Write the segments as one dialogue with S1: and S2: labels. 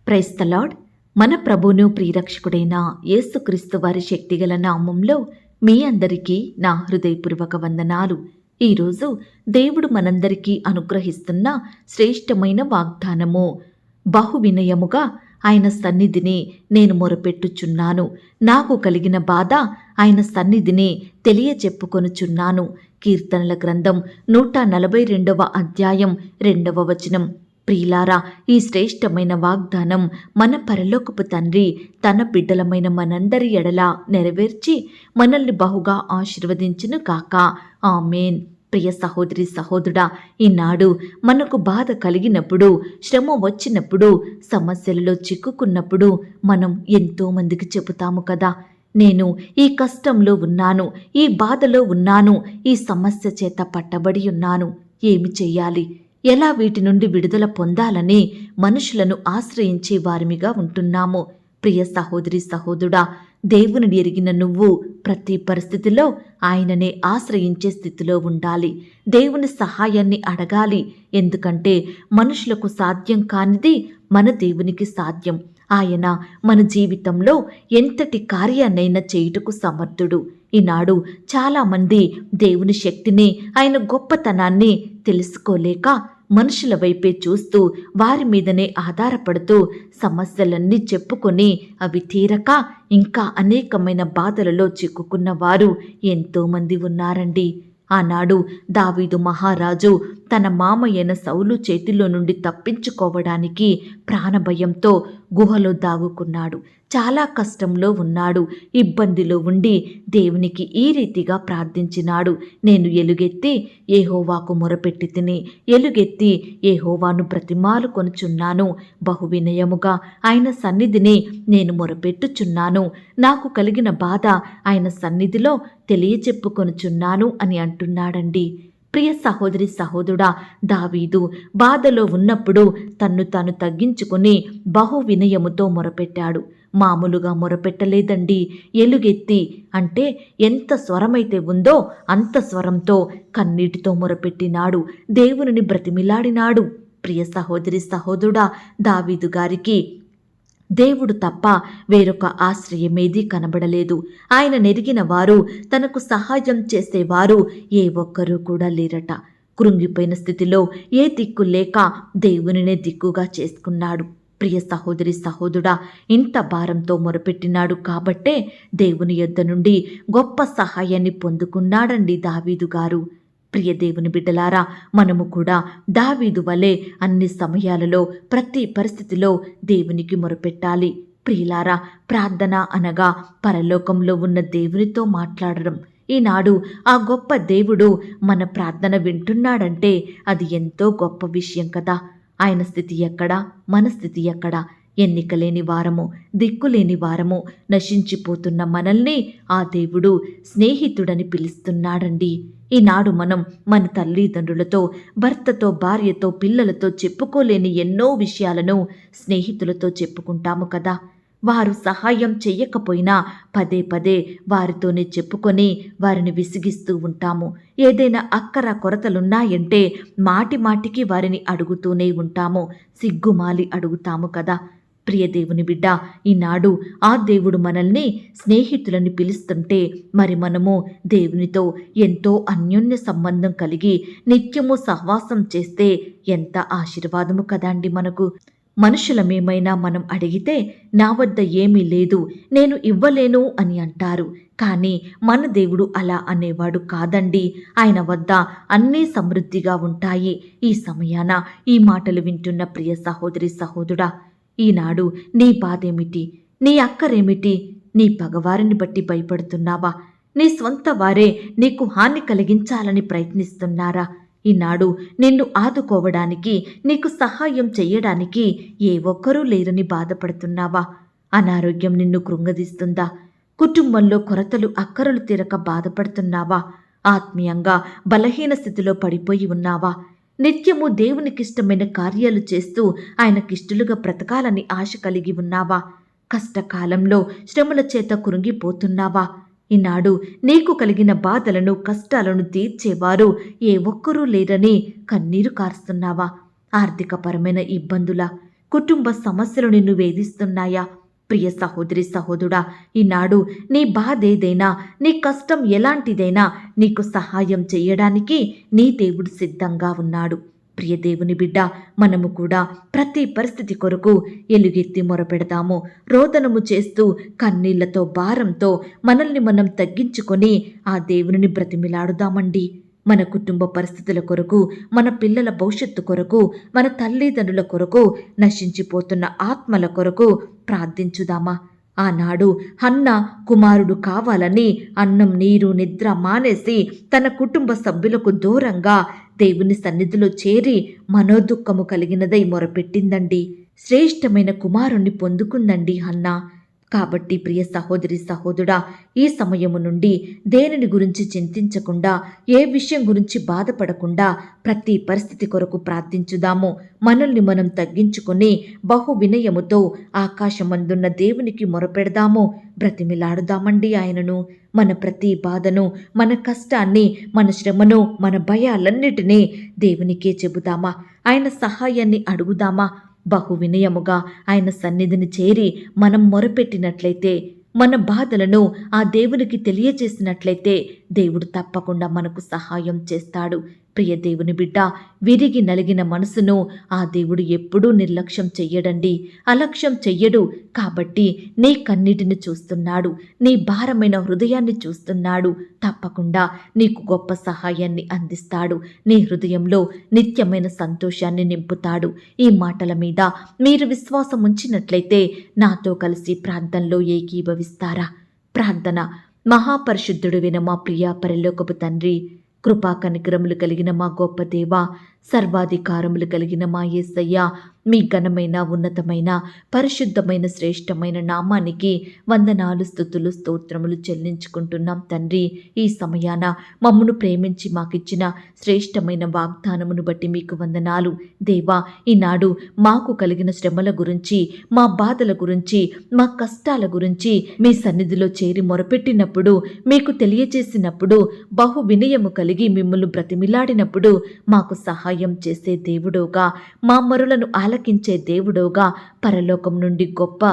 S1: Praise the lord. మన ప్రభువును ప్రియరక్షకుడైన యేసుక్రీస్తు వారి శక్తిగల నామంలో మీ అందరికీ నా హృదయపూర్వక వందనాలు. ఈరోజు దేవుడు మనందరికీ అనుగ్రహిస్తున్న శ్రేష్టమైన వాగ్దానము, బహు వినయముగా ఆయన సన్నిధిని నేను మొరపెట్టుచున్నాను. నాకు కలిగిన బాధ ఆయన సన్నిధిని తెలియచెప్పుకొనుచున్నాను. కీర్తనల గ్రంథం 142వ అధ్యాయం 2వ వచనం. ప్రియులారా, ఈ శ్రేష్టమైన వాగ్దానం మన పరలోకపు తండ్రి తన బిడ్డలమైన మనందరి ఎడల నెరవేర్చి మనల్ని బహుగా ఆశీర్వదించును గాక. ఆమేన్. ప్రియ సహోదరి సహోదరుడా, ఈనాడు మనకు బాధ కలిగినప్పుడు, శ్రమ వచ్చినప్పుడు, సమస్యలలో చిక్కుకున్నప్పుడు మనం ఎంతో మందికి చెబుతాము కదా, నేను ఈ కష్టంలో ఉన్నాను, ఈ బాధలో ఉన్నాను, ఈ సమస్య చేత పట్టబడి ఉన్నాను, ఏమి చెయ్యాలి, ఎలా వీటి నుండి విడుదల పొందాలని మనుషులను ఆశ్రయించే వారిమిగా ఉంటున్నాము. ప్రియ సహోదరి సహోదరుడా, దేవుని ఎరిగిన నువ్వు ప్రతి పరిస్థితిలో ఆయననే ఆశ్రయించే స్థితిలో ఉండాలి. దేవుని సహాయాన్ని అడగాలి. ఎందుకంటే మనుషులకు సాధ్యం కానిది మన దేవునికి సాధ్యం. ఆయన మన జీవితంలో ఎంతటి కార్యాన్నైనా చేయుటకు సమర్థుడు. ఈనాడు చాలామంది దేవుని శక్తిని, ఆయన గొప్పతనాన్ని తెలుసుకోలేక మనుషుల వైపే చూస్తూ వారి మీదనే ఆధారపడుతూ సమస్యలన్నీ చెప్పుకొని అవి తీరక ఇంకా అనేకమైన బాధలలో చిక్కుకున్న వారు ఎంతోమంది ఉన్నారండి. ఆనాడు దావీదు మహారాజు తన మామయ్యన సౌలు చేతిలో నుండి తప్పించుకోవడానికి ప్రాణభయంతో గుహలో దాగుకున్నాడు. చాలా కష్టంలో ఉన్నాడు, ఇబ్బందిలో ఉండి దేవునికి ఈ రీతిగా ప్రార్థించినాడు. నేను ఎలుగెత్తి యెహోవాకు మొరపెట్టి తిని, ఎలుగెత్తి యెహోవాను బ్రతిమాలు కొనుచున్నాను. బహు వినయముగా ఆయన సన్నిధిని నేను మొరపెట్టుచున్నాను. నాకు కలిగిన బాధ ఆయన సన్నిధిలో తెలియచెప్పుకొనుచున్నాను అని అంటున్నాడండి. ప్రియ సహోదరి సహోదరుడా, దావీదు బాధలో ఉన్నప్పుడు తన్ను తాను తగ్గించుకుని బహు వినయముతో మొరపెట్టాడు. మామూలుగా మొరపెట్టలేదండి. ఎలుగెత్తి అంటే ఎంత స్వరమైతే ఉందో అంత స్వరంతో కన్నీటితో మొరపెట్టినాడు, దేవునిని బ్రతిమిలాడినాడు. ప్రియ సహోదరి సహోదరుడా, దావీదు గారికి దేవుడు తప్ప వేరొక ఆశ్రయమేదీ కనబడలేదు. ఆయన నెరిగిన వారు, తనకు సహాయం చేసేవారు ఏ ఒక్కరూ కూడా లేరట. కృంగిపోయిన స్థితిలో ఏ దిక్కు లేక దేవునినే దిక్కుగా చేసుకున్నాడు. ప్రియ సహోదరి సహోదరుడా, ఇంత భారంతో మొరపెట్టినాడు కాబట్టే దేవుని యొద్ద నుండి గొప్ప సహాయాన్ని పొందుకున్నాడండి దావీదు గారు. ప్రియ దేవుని బిడ్డలారా, మనము కూడా దావీదు వలె అన్ని సమయాలలో ప్రతి పరిస్థితిలో దేవునికి మొరపెట్టాలి. ప్రియులారా, ప్రార్థన అనగా పరలోకంలో ఉన్న దేవునితో మాట్లాడడం. ఈనాడు ఆ గొప్ప దేవుడు మన ప్రార్థన వింటున్నాడంటే అది ఎంతో గొప్ప విషయం కదా. ఆయన స్థితి ఎక్కడా, మన స్థితి ఎక్కడా? ఎన్నికలేని వారము, దిక్కులేని వారము, నశించిపోతున్న మనల్ని ఆ దేవుడు స్నేహితుడని పిలుస్తున్నాడండి. ఈనాడు మనం మన తల్లిదండ్రులతో, భర్తతో, భార్యతో, పిల్లలతో చెప్పుకోలేని ఎన్నో విషయాలను స్నేహితులతో చెప్పుకుంటాము కదా. వారు సహాయం చెయ్యకపోయినా పదే పదే వారితోనే చెప్పుకొని వారిని విసిగిస్తూ ఉంటాము. ఏదైనా అక్కర కొరతలున్నాయంటే మాటి మాటికి వారిని అడుగుతూనే ఉంటాము, సిగ్గుమాలి అడుగుతాము కదా. ప్రియ దేవుని బిడ్డ, ఈనాడు ఆ దేవుడు మనల్ని స్నేహితులని పిలుస్తుంటే మరి మనము దేవునితో ఎంతో అన్యోన్య సంబంధం కలిగి నిత్యము సహవాసం చేస్తే ఎంత ఆశీర్వాదము కదండి మనకు. మనుషులమేమైనా మనం అడిగితే నా వద్ద ఏమీ లేదు, నేను ఇవ్వలేను అని అంటారు. కానీ మన దేవుడు అలా అనేవాడు కాదండి. ఆయన వద్ద అన్నీ సమృద్ధిగా ఉంటాయి. ఈ సమయాన ఈ మాటలు వింటున్న ప్రియ సహోదరి సహోదరుడా, ఈనాడు నీ బాధేమిటి, నీ అక్కరేమిటి? నీ పగవారిని బట్టి భయపడుతున్నావా? నీ స్వంత వారే నీకు హాని కలిగించాలని ప్రయత్నిస్తున్నారా? ఈనాడు నిన్ను ఆదుకోవడానికి, నీకు సహాయం చెయ్యడానికి ఏ ఒక్కరూ లేరని బాధపడుతున్నావా? అనారోగ్యం నిన్ను కృంగదీస్తుందా? కుటుంబంలో కొరతలు అక్కరలు తీరక బాధపడుతున్నావా? ఆత్మీయంగా బలహీన స్థితిలో పడిపోయి ఉన్నావా? నిత్యము దేవునికిష్టమైన కార్యాలు చేస్తూ ఆయనకిష్టలుగా బ్రతకాలని ఆశ కలిగి ఉన్నావా? కష్టకాలంలో శ్రమల చేత కృంగిపోతున్నావా? ఈనాడు నీకు కలిగిన బాధలను, కష్టాలను తీర్చేవారు ఏ ఒక్కరూ లేరని కన్నీరు కారుస్తున్నావా? ఆర్థికపరమైన ఇబ్బందుల, కుటుంబ సమస్యలు నిన్ను వేధిస్తున్నాయా? ప్రియ సహోదరి సహోదరుడా, ఈనాడు నీ బాధ ఏదైనా, నీ కష్టం ఎలాంటిదైనా నీకు సహాయం చేయడానికి నీ దేవుడు సిద్ధంగా ఉన్నాడు. ప్రియ దేవుని బిడ్డ, మనము కూడా ప్రతి పరిస్థితి కొరకు ఎలుగెత్తి మొరపెడతాము. రోదనము చేస్తూ కన్నీళ్లతో భారంతో మనల్ని మనం తగ్గించుకొని ఆ దేవుని బ్రతిమిలాడుదామండి. మన కుటుంబ పరిస్థితుల కొరకు, మన పిల్లల భవిష్యత్తు కొరకు, మన తల్లిదండ్రుల కొరకు, నశించిపోతున్న ఆత్మల కొరకు ప్రార్థించుదామా? ఆనాడు హన్న కుమారుడు కావాలని అన్నం నీరు నిద్ర మానేసి తన కుటుంబ సభ్యులకు దూరంగా దేవుని సన్నిధిలో చేరి మనోదుఖము కలిగినదై మొరపెట్టిందండి. శ్రేష్టమైన కుమారుణ్ణి పొందుకుందండి హన్నా. కాబట్టి ప్రియ సహోదరి సహోదరుడా, ఈ సమయము నుండి దేనిని గురించి చింతించకుండా, ఏ విషయం గురించి బాధపడకుండా ప్రతి పరిస్థితి కొరకు ప్రార్థించుదాము. మనల్ని మనం తగ్గించుకొని బహు వినయముతో ఆకాశమందున్న దేవునికి మొరపెడదాము. బ్రతిమిలాడుదామండి ఆయనను. మన ప్రతి బాధను, మన కష్టాన్ని, మన శ్రమను, మన భయాలన్నిటినీ దేవునికే చెబుదామా? ఆయన సహాయాన్ని అడుగుదామా? బహు వినయముగా ఆయన సన్నిధిని చేరి మనం మొరపెట్టినట్లయితే, మన బాధలను ఆ దేవునికి తెలియజేసినట్లయితే దేవుడు తప్పకుండా మనకు సహాయం చేస్తాడు. ప్రియ దేవుని బిడ్డ, విరిగి నలిగిన మనసును ఆ దేవుడు ఎప్పుడూ నిర్లక్ష్యం చెయ్యడండి, అలక్ష్యం చెయ్యడు. కాబట్టి నీ కన్నీటిని చూస్తున్నాడు, నీ భారమైన హృదయాన్ని చూస్తున్నాడు. తప్పకుండా నీకు గొప్ప సహాయాన్ని అందిస్తాడు. నీ హృదయంలో నిత్యమైన సంతోషాన్ని నింపుతాడు. ఈ మాటల మీద మీరు విశ్వాసం ఉంచినట్లయితే నాతో కలిసి ప్రార్థనలో ఏకీభవిస్తారా? ప్రార్థన. మహాపరిశుద్ధుడు విన మా ప్రియ పరలోకపు తండ్రి, కృపా కనికరములు కలిగిన మా గొప్ప దేవా, సర్వాధికారములు కలిగిన మా యేసయ్య, మీ ఘనమైన ఉన్నతమైన పరిశుద్ధమైన శ్రేష్టమైన నామానికి వందనాలు స్తుతులు స్తోత్రములు చెల్లించుకుంటున్నాం తండ్రి. ఈ సమయాన మమ్మను ప్రేమించి మాకిచ్చిన శ్రేష్టమైన వాగ్దానమును బట్టి మీకు వందనాలు దేవా. ఈనాడు మాకు కలిగిన శ్రమల గురించి, మా బాధల గురించి, మా కష్టాల గురించి మీ సన్నిధిలో చేరి మొరపెట్టినప్పుడు, మీకు తెలియజేసినప్పుడు, బహు వినయము కలిగి మిమ్మల్ని బ్రతిమిలాడినప్పుడు మాకు సహాయం చేసే దేవుడోగా, మా మొరలను ఆలకించే దేవుడోగా, పరలోకం నుండి గొప్ప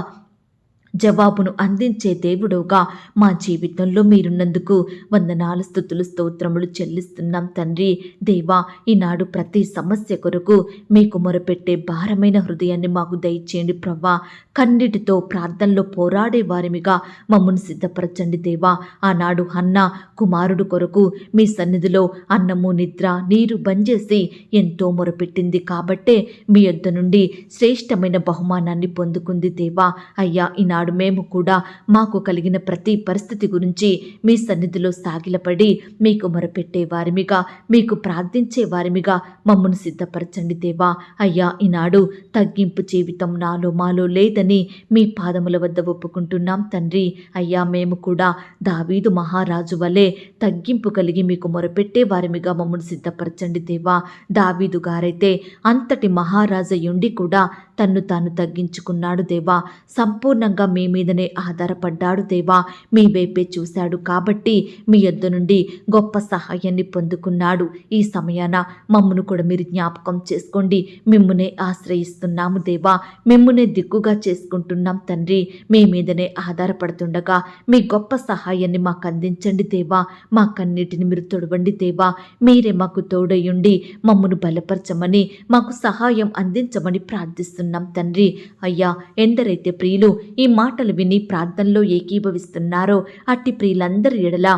S1: జవాబును అందించే దేవుడోగా మా జీవితంలో మీరున్నందుకు వందనాలు స్తుతులు స్తోత్రములు చెల్లిస్తున్నాం తండ్రి. దేవా, ఈనాడు ప్రతి సమస్య కొరకు మీకు మొరపెట్టే భారమైన హృదయాన్ని మాకు దయచేయండి ప్రవ్వా. కన్నిటితో ప్రార్థనలో పోరాడే వారిమిగా మమ్మల్ని సిద్ధపరచండి దేవా. ఆనాడు హన్న కుమారుడు కొరకు మీ సన్నిధిలో అన్నము నిద్ర నీరు బంజేసి ఎంతో మొరపెట్టింది కాబట్టే మీ యొద్ద నుండి శ్రేష్టమైన బహుమానాన్ని పొందుకుంది దేవా. అయ్యా, ఈనాడు మేము కూడా మాకు కలిగిన ప్రతి పరిస్థితి గురించి మీ సన్నిధిలో సాగిలపడి మీకు మొరపెట్టే వారిమిగా, మీకు ప్రార్థించే వారిమిగా మమ్మను సిద్ధపరచండి దేవా. అయ్యా, ఈనాడు తగ్గింపు జీవితం నాలో మాలో లేదని మీ పాదముల వద్ద ఒప్పుకుంటున్నాం తండ్రి. అయ్యా, మేము కూడా దావీదు మహారాజు వలె తగ్గింపు కలిగి మీకు మొరపెట్టే వారిమిగా మమ్మను సిద్ధపరచండి దేవా. దావీదు గారైతే అంతటి మహారాజయుండి కూడా తన్ను తాను తగ్గించుకున్నాడు దేవా. సంపూర్ణంగా మీ మీదనే ఆధారపడ్డాడు దేవా. మీ వైపే చూశాడు కాబట్టి మీ యొద్ద నుండి గొప్ప సహాయాన్ని పొందుకున్నాడు. ఈ సమయాన మమ్మను కూడా మీరు జ్ఞాపకం చేసుకోండి. మిమ్మునే ఆశ్రయిస్తున్నాము దేవా, మిమ్మునే దిక్కుగా చేసుకుంటున్నాం తండ్రి. మీ మీదనే ఆధారపడుతుండగా మీ గొప్ప సహాయాన్ని మాకు అందించండి దేవా. మా కన్నిటిని మీరు తొడవండి దేవా. మీరే మాకు తోడయుండి మమ్మను బలపరచమని, మాకు సహాయం అందించమని ప్రార్థిస్తున్నాం తండ్రి. అయ్యా, ఎందరైతే ప్రియులు ఈ మాటలు విని ప్రార్థనలో ఏకీభవిస్తున్నారో అట్టి ప్రియులందరి ఎడల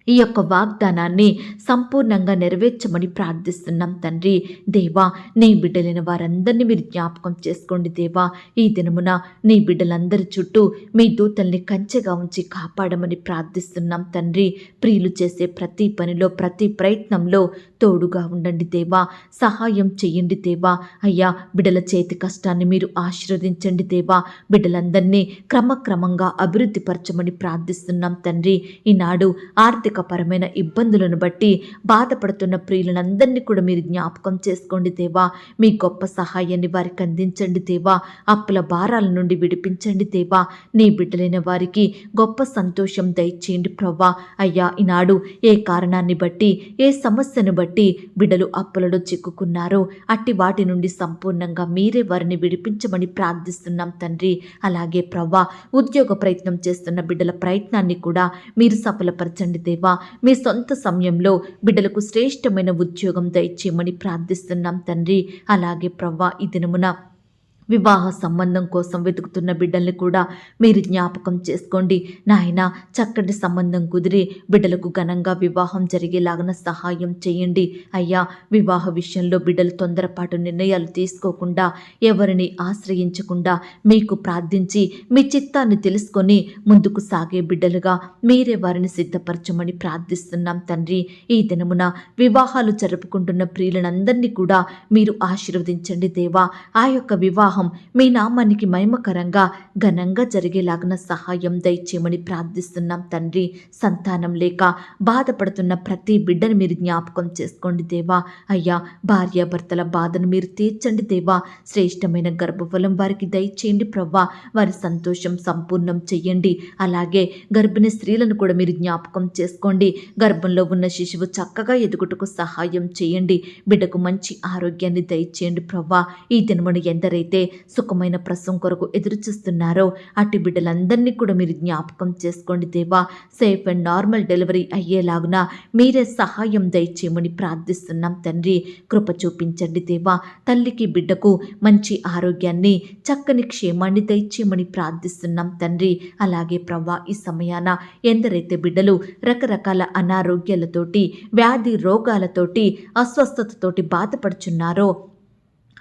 S1: ఈ యొక్క వాగ్దానాన్ని సంపూర్ణంగా నెరవేర్చమని ప్రార్థిస్తున్నాం తండ్రి. దేవా, నీ బిడ్డలైన వారందరినీ మీరు జ్ఞాపకం చేసుకోండి దేవా. ఈ దినమున నీ బిడ్డలందరి చుట్టూ మీ దూతల్ని కంచెగా ఉంచి కాపాడమని ప్రార్థిస్తున్నాం తండ్రి. ప్రియులు చేసే ప్రతి పనిలో, ప్రతి ప్రయత్నంలో తోడుగా ఉండండి దేవా. సహాయం చెయ్యండి దేవా. అయ్యా, బిడ్డల చేతి కష్టాన్ని మీరు ఆశీర్వదించండి దేవా. బిడ్డలందరినీ క్రమక్రమంగా అభివృద్ధి పరచమని ప్రార్థిస్తున్నాం తండ్రి. ఈనాడు ఆర్థిక ఆర్థికపరమైన ఇబ్బందులను బట్టి బాధపడుతున్న ప్రియులందరినీ కూడా మీరు జ్ఞాపకం చేసుకోండి దేవా. మీ గొప్ప సహాయాన్ని వారికి అందించండి దేవా. అప్పుల భారాల నుండి విడిపించండి దేవా. నీ బిడ్డలైన వారికి గొప్ప సంతోషం దయచేయండి ప్రభా. అయ్యా, ఈనాడు ఏ కారణాన్ని బట్టి, ఏ సమస్యను బట్టి బిడ్డలు అప్పులలో చిక్కుకున్నారో అట్టి వాటి నుండి సంపూర్ణంగా మీరే వారిని విడిపించమని ప్రార్థిస్తున్నాం తండ్రి. అలాగే ప్రభా, ఉద్యోగ ప్రయత్నం చేస్తున్న బిడ్డల ప్రయత్నాన్ని కూడా మీరు సఫలపరచండి దేవా. మీ సొంత సమయంలో బిడ్డలకు శ్రేష్టమైన ఉద్యోగం దయచేయమని ప్రార్థిస్తున్నాం తండ్రి. అలాగే ప్రవ్వా, ఈ దినమున వివాహ సంబంధం కోసం వెతుకుతున్న బిడ్డల్ని కూడా మీరు జ్ఞాపకం చేసుకోండి నాయన. చక్కటి సంబంధం కుదిరి బిడ్డలకు ఘనంగా వివాహం జరిగేలాగా సహాయం చేయండి అయ్యా. వివాహ విషయంలో బిడ్డలు తొందరపాటు నిర్ణయాలు తీసుకోకుండా, ఎవరిని ఆశ్రయించకుండా మీకు ప్రార్థించి మీ చిత్తాన్ని తెలుసుకొని ముందుకు సాగే బిడ్డలుగా మీరే వారిని సిద్ధపరచమని ప్రార్థిస్తున్నాం తండ్రి. ఈ దినమున వివాహాలు జరుపుకుంటున్న ప్రియులందరినీ కూడా మీరు ఆశీర్వదించండి దేవా. ఆ యొక్క వివాహం మీ నామానికి మహిమకరంగా ఘనంగా జరిగేలాగిన సహాయం దయచేయమని ప్రార్థిస్తున్నాం తండ్రి. సంతానం లేక బాధపడుతున్న ప్రతి బిడ్డను మీరు జ్ఞాపకం చేసుకోండి దేవా. అయ్యా, భార్యాభర్తల బాధను మీరు తీర్చండి దేవా. శ్రేష్టమైన గర్భఫలం వారికి దయచేయండి ప్రవ్వా. వారి సంతోషం సంపూర్ణం చెయ్యండి. అలాగే గర్భిణీ స్త్రీలను కూడా మీరు జ్ఞాపకం చేసుకోండి. గర్భంలో ఉన్న శిశువు చక్కగా ఎదుగుటకు సహాయం చేయండి. బిడ్డకు మంచి ఆరోగ్యాన్ని దయచేయండి ప్రవ్వా. ఈ దినమును ఎందరైతే సుఖమైన ప్రసవం కొరకు ఎదురు చూస్తున్నారో అట్టి బిడ్డలందరినీ కూడా మీరు జ్ఞాపకం చేసుకోండి దేవా. సేఫ్ అండ్ నార్మల్ డెలివరీ అయ్యేలాగున మీరే సహాయం దయచేయమని ప్రార్థిస్తున్నాం తండ్రి. కృప చూపించండి దేవా. తల్లికి బిడ్డకు మంచి ఆరోగ్యాన్ని, చక్కని క్షేమాన్ని దయచేయమని ప్రార్థిస్తున్నాం తండ్రి. అలాగే ప్రవ్వా, ఈ సమయాన ఎందరైతే బిడ్డలు రకరకాల అనారోగ్యాలతోటి, వ్యాధి రోగాలతోటి, అస్వస్థతతోటి బాధపడుచున్నారో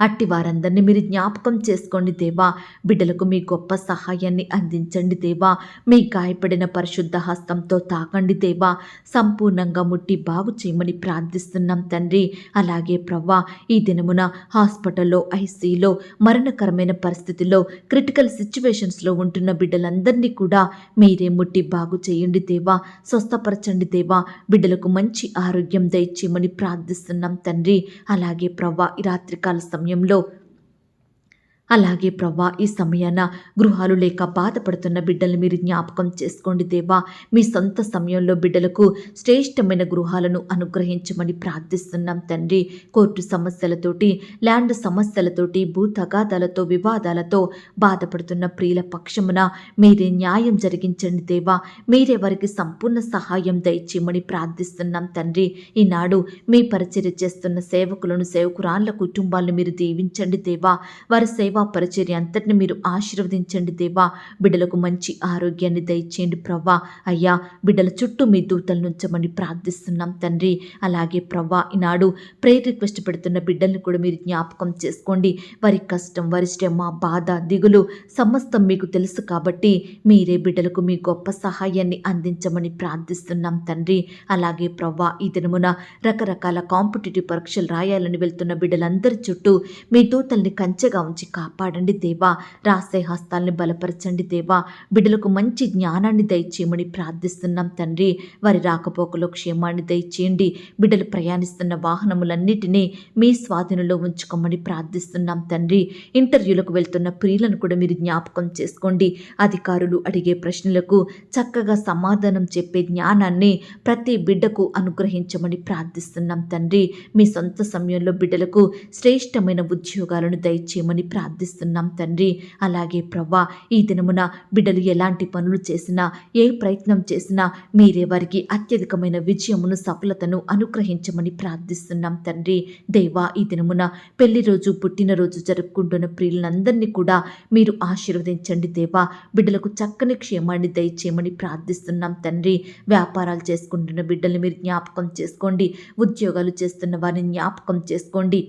S1: అట్టి వారందరినీ మీరు జ్ఞాపకం చేసుకోండి దేవా. బిడ్డలకు మీ గొప్ప సహాయాన్ని అందించండి దేవా. మీ గాయపడిన పరిశుద్ధ హస్తంతో తాకండి దేవా. సంపూర్ణంగా ముట్టి బాగు చేయమని ప్రార్థిస్తున్నాం తండ్రి. అలాగే ప్రవ్వా, ఈ దినమున హాస్పిటల్లో, ఐసీలో మరణకరమైన పరిస్థితిలో, క్రిటికల్ సిచ్యువేషన్స్లో ఉంటున్న బిడ్డలందరినీ కూడా మీరే ముట్టి బాగు చేయండి దేవా. స్వస్థపరచండి దేవా. బిడ్డలకు మంచి ఆరోగ్యం దయచేయమని ప్రార్థిస్తున్నాం తండ్రి. అలాగే ప్రవ్వా, ఈ రాత్రికాల సమయంలో అలాగే ప్రవ్వా, ఈ సమయాన గృహాలు లేక బాధపడుతున్న బిడ్డలు మీరు జ్ఞాపకం చేసుకోండి దేవా. మీ సొంత సమయంలో బిడ్డలకు శ్రేష్టమైన గృహాలను అనుగ్రహించమని ప్రార్థిస్తున్నాం తండ్రి. కోర్టు సమస్యలతోటి, ల్యాండ్ సమస్యలతోటి, భూ తగాదాలతో, వివాదాలతో బాధపడుతున్న ప్రియుల పక్షమున మీరే న్యాయం జరిగించండి దేవా. మీరే వారికి సంపూర్ణ సహాయం దయచేయమని ప్రార్థిస్తున్నాం తండ్రి. ఈనాడు మీ పరిచర్య చేస్తున్న సేవకులను, సేవకురాళ్ల కుటుంబాలను మీరు దీవించండి దేవా. వారి సేవ పరిచర్య అంతటిని మీరు ఆశీర్వదించండి దేవా. బిడ్డలకు మంచి ఆరోగ్యాన్ని దయచేయండి ప్రవ్వా. అయ్యా, బిడ్డల చుట్టూ మీ దూతలను ఉంచమని ప్రార్థిస్తున్నాం తండ్రి. అలాగే ప్రవ్వా, ఈనాడు ప్రేయర్ రిక్వెస్ట్ పెడుతున్న బిడ్డలను కూడా మీరు జ్ఞాపకం చేసుకోండి. వారి కష్టం, వారి శ్రమ, బాధ, దిగులు సమస్తం మీకు తెలుసు కాబట్టి మీరే బిడ్డలకు మీ గొప్ప సహాయాన్ని అందించమని ప్రార్థిస్తున్నాం తండ్రి. అలాగే ప్రవ్వా, ఈ దినమున రకరకాల కాంపిటేటివ్ పరీక్షలు రాయాలని వెళ్తున్న బిడ్డలందరి చుట్టూ మీ దూతల్ని కంచెగా ఉంచి కాపాడండి దేవా. రాసే హస్తాల్ని బలపరచండి దేవా. బిడ్డలకు మంచి జ్ఞానాన్ని దయచేయమని ప్రార్థిస్తున్నాం తండ్రి. వారి రాకపోకలో క్షేమాన్ని దయచేయండి. బిడ్డలు ప్రయాణిస్తున్న వాహనములన్నిటినీ మీ స్వాధీనంలో ఉంచుకోమని ప్రార్థిస్తున్నాం తండ్రి. ఇంటర్వ్యూలకు వెళ్తున్న ప్రియులను కూడా మీరు జ్ఞాపకం చేసుకోండి. అధికారులు అడిగే ప్రశ్నలకు చక్కగా సమాధానం చెప్పే జ్ఞానాన్ని ప్రతి బిడ్డకు అనుగ్రహించమని ప్రార్థిస్తున్నాం తండ్రి. మీ సొంత సమయంలో బిడ్డలకు శ్రేష్టమైన ఉద్యోగాలను దయచేయమని ప్రార్థిస్తున్నాం తండ్రి. అలాగే ప్రవ్వా, ఈ దినమున బిడ్డలు ఎలాంటి పనులు చేసినా, ఏ ప్రయత్నం చేసినా మీరే వారికి అత్యధికమైన విజయమును, సఫలతను అనుగ్రహించమని ప్రార్థిస్తున్నాం తండ్రి. దేవా, ఈ దినమున పెళ్లి రోజు, పుట్టినరోజు జరుపుకుంటున్న ప్రియులందరినీ కూడా మీరు ఆశీర్వదించండి దేవా. బిడ్డలకు చక్కని క్షేమాన్ని దయచేయమని ప్రార్థిస్తున్నాం తండ్రి. వ్యాపారాలు చేసుకుంటున్న బిడ్డల్ని మీరు జ్ఞాపకం చేసుకోండి. ఉద్యోగాలు చేస్తున్న వారిని జ్ఞాపకం చేసుకోండి.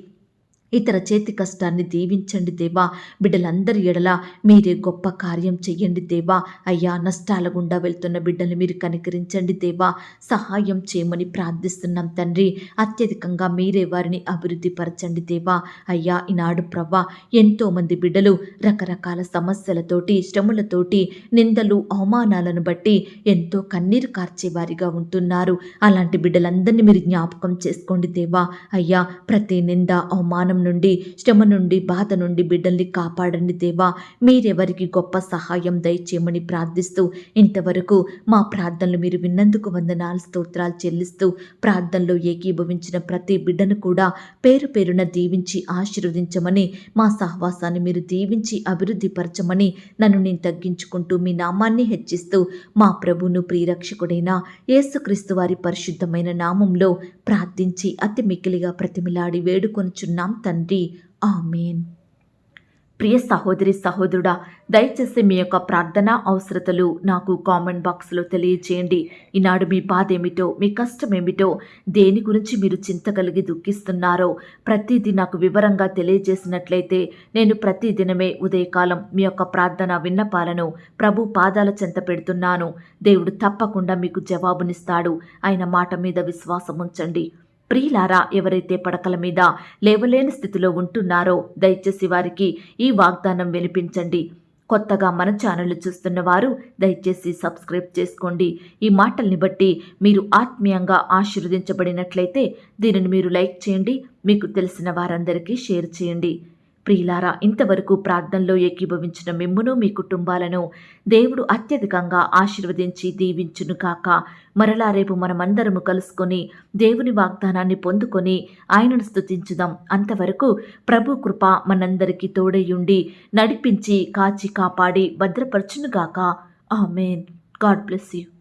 S1: ఇతర చేతి కష్టాన్ని దీవించండి దేవా. బిడ్డలందరి ఎడల మీరే గొప్ప కార్యం చెయ్యండి దేవా. అయ్యా, నష్టాల గుండా వెళ్తున్న బిడ్డల్ని మీరు కనికరించండి దేవా. సహాయం చేయమని ప్రార్థిస్తున్నాం తండ్రి. అత్యధికంగా మీరే వారిని అభివృద్ధి పరచండి దేవా. అయ్యా, ఈనాడు ప్రవ్వా ఎంతోమంది బిడ్డలు రకరకాల సమస్యలతోటి, శ్రమలతోటి, నిందలు, అవమానాలను బట్టి ఎంతో కన్నీరు కార్చేవారిగా ఉంటున్నారు. అలాంటి బిడ్డలందరినీ మీరు జ్ఞాపకం చేసుకోండి దేవా. అయ్యా, ప్రతి నింద, అవమానం నుండి, శ్రమ నుండి, బాధ నుండి బిడ్డల్ని కాపాడండి దేవా. మీరెవరికి గొప్ప సహాయం దయచేయమని ప్రార్థిస్తూ, ఇంతవరకు మా ప్రార్థనలు మీరు విన్నందుకు వందనాలు, స్తోత్రాలు చెల్లిస్తూ, ప్రార్థనలో ఏకీభవించిన ప్రతి బిడ్డను కూడా పేరు పేరున దీవించి ఆశీర్వదించమని, మా సహవాసాన్ని మీరు దీవించి అభివృద్ధి పరచమని నన్ను నేను తగ్గించుకుంటూ మీ నామాన్ని హెచ్చిస్తూ మా ప్రభువును ప్రియరక్షకుడైన యేసుక్రీస్తు వారి పరిశుద్ధమైన నామంలో ప్రార్థించి అతి మిక్కిలిగా ప్రతిమిలాడి వేడుకొనుచున్నాం తండ్రి. ఆమేన్. ప్రియ సహోదరి, సహోదరుడా, దయచేసి మీ యొక్క ప్రార్థనా అవసరతలు నాకు కామెంట్ బాక్స్లో తెలియజేయండి. ఈనాడు మీ బాధ ఏమిటో, మీ కష్టం ఏమిటో, దేని గురించి మీరు చింత కలిగి దుఃఖిస్తున్నారో ప్రతిదీ నాకు వివరంగా తెలియజేసినట్లయితే నేను ప్రతిదినమే ఉదయకాలం మీ యొక్క ప్రార్థన విన్నపాలను ప్రభు పాదాల చెంత పెడుతున్నాను. దేవుడు తప్పకుండా మీకు జవాబునిస్తాడు. ఆయన మాట మీద విశ్వాసం ఉంచండి. ప్రియులారా, ఎవరైతే పడకల మీద లేవలేని స్థితిలో ఉంటున్నారో దయచేసి వారికి ఈ వాగ్దానం వినిపించండి. కొత్తగా మన ఛానల్ చూస్తున్న వారు దయచేసి సబ్స్క్రైబ్ చేసుకోండి. ఈ మాటల్ని బట్టి మీరు ఆత్మీయంగా ఆశీర్వదించబడినట్లయితే దీనిని మీరు లైక్ చేయండి, మీకు తెలిసిన వారందరికీ షేర్ చేయండి. ప్రియులారా, ఇంతవరకు ప్రార్థనలో ఏకీభవించిన మిమ్మును, మీ కుటుంబాలను దేవుడు అత్యధికంగా ఆశీర్వదించి దీవించును కాక. మరలా రేపు మనమందరము కలుసుకొని దేవుని వాగ్దానాన్ని పొందుకొని ఆయనను స్తుతించుదాం. అంతవరకు ప్రభు కృప మనందరికీ తోడయుండి నడిపించి కాచి కాపాడి భద్రపరచునుగాక. ఆమేన్. God bless you.